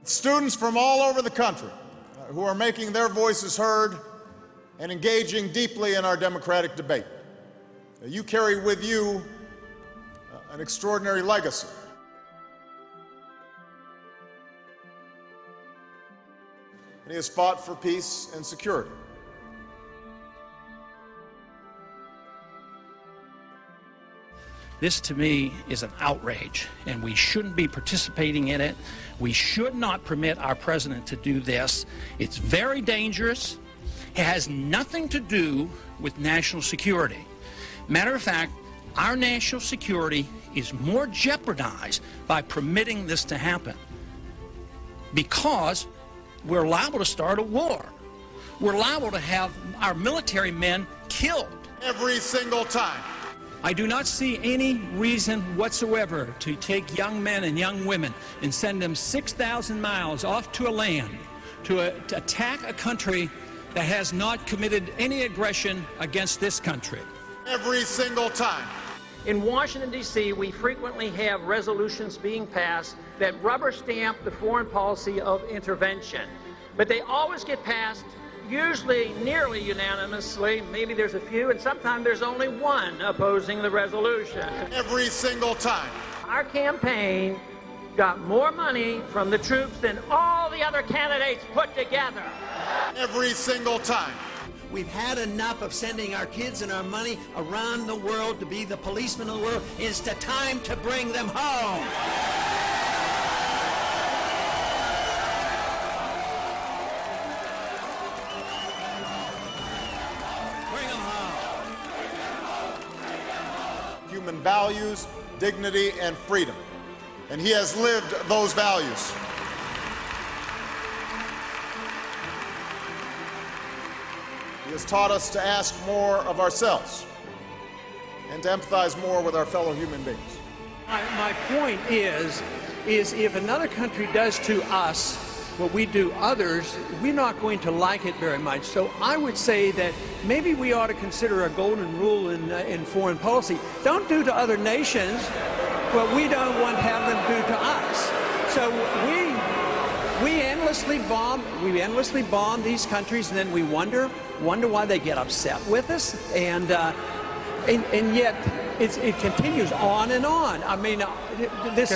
Students from all over the country who are making their voices heard and engaging deeply in our democratic debate. You carry with you an extraordinary legacy. And he has fought for peace and security. This, to me, is an outrage, and we shouldn't be participating in it. We should not permit our president to do this. It's very dangerous. It has nothing to do with national security. Matter of fact, our national security is more jeopardized by permitting this to happen because we're liable to start a war. We're liable to have our military men killed. Every single time. I do not see any reason whatsoever to take young men and young women and send them 6,000 miles off to a land to attack a country that has not committed any aggression against this country. Every single time. In Washington, D.C., we frequently have resolutions being passed that rubber stamp the foreign policy of intervention. But they always get passed, usually nearly unanimously. Maybe there's a few, and sometimes there's only one opposing the resolution. Every single time. Our campaign got more money from the troops than all the other candidates put together. Every single time. We've had enough of sending our kids and our money around the world to be the policemen of the world. It's the time to bring them home. Bring them home. Human values, dignity, and freedom. And he has lived those values. He has taught us to ask more of ourselves and to empathize more with our fellow human beings. My point is if another country does to us what we do others, we're not going to like it very much. So I would say that maybe we ought to consider a golden rule in foreign policy. Don't do to other nations what we don't want to have them do to us. So we endlessly bomb these countries, and then we wonder why they get upset with us, and yet it continues on and on. I mean, this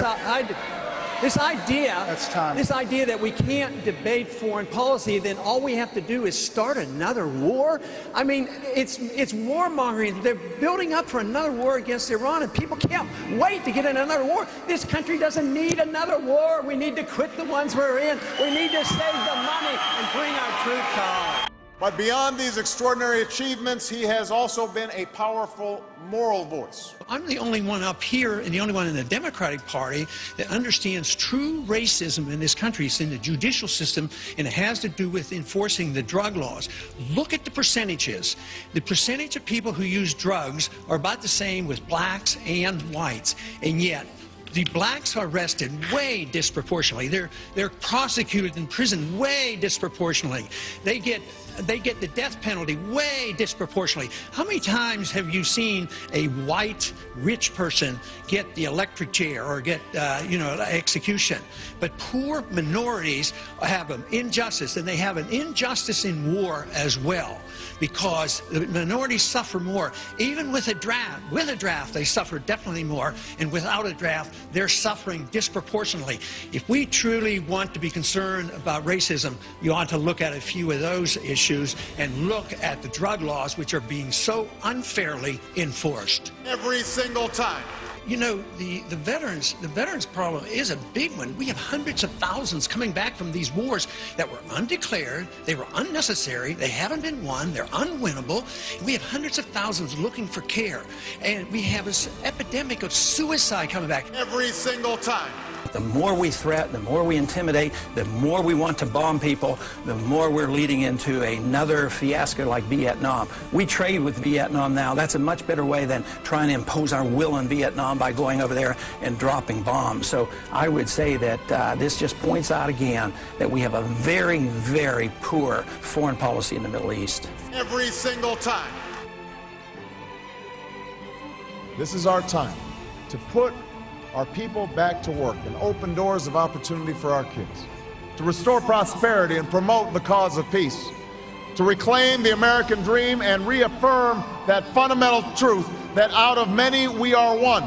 idea that we can't debate foreign policy, then all we have to do is start another war. I mean, it's warmongering. They're building up for another war against Iran, and people can't wait to get in another war. This country doesn't need another war. We need to quit the ones we're in. We need to save the money and bring our troops home. But beyond these extraordinary achievements, he has also been a powerful moral voice. I'm the only one up here and the only one in the Democratic Party that understands true racism in this country. It's in the judicial system, and it has to do with enforcing the drug laws. Look at the percentages. The percentage of people who use drugs are about the same with blacks and whites, and yet the blacks are arrested way disproportionately. They're prosecuted in prison way disproportionately. They get the death penalty way disproportionately. How many times have you seen a white rich person get the electric chair or get execution? But poor minorities have an injustice, and they have an injustice in war as well, because the minorities suffer more. Even with a draft they suffer definitely more, and without a draft they're suffering disproportionately. If we truly want to be concerned about racism, you ought to look at a few of those issues and look at the drug laws, which are being so unfairly enforced. Every single time. You know, the veterans problem is a big one. We have hundreds of thousands coming back from these wars that were undeclared, they were unnecessary, they haven't been won, they're unwinnable. We have hundreds of thousands looking for care, and we have this epidemic of suicide coming back. Every single time. The more we threaten, the more we intimidate, the more we want to bomb people, the more we're leading into another fiasco like Vietnam. We trade with Vietnam now. That's a much better way than trying to impose our will in Vietnam by going over there and dropping bombs. So I would say that this just points out again that we have a very, very poor foreign policy in the Middle East. Every single time. This is our time to put our people back to work and open doors of opportunity for our kids. to restore prosperity and promote the cause of peace, to reclaim the American dream and reaffirm that fundamental truth that out of many we are one,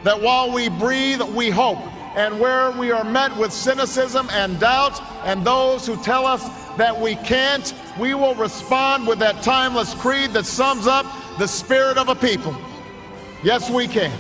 that while we breathe, we hope, and where we are met with cynicism and doubt and those who tell us that we can't, we will respond with that timeless creed that sums up the spirit of a people. Yes, we can.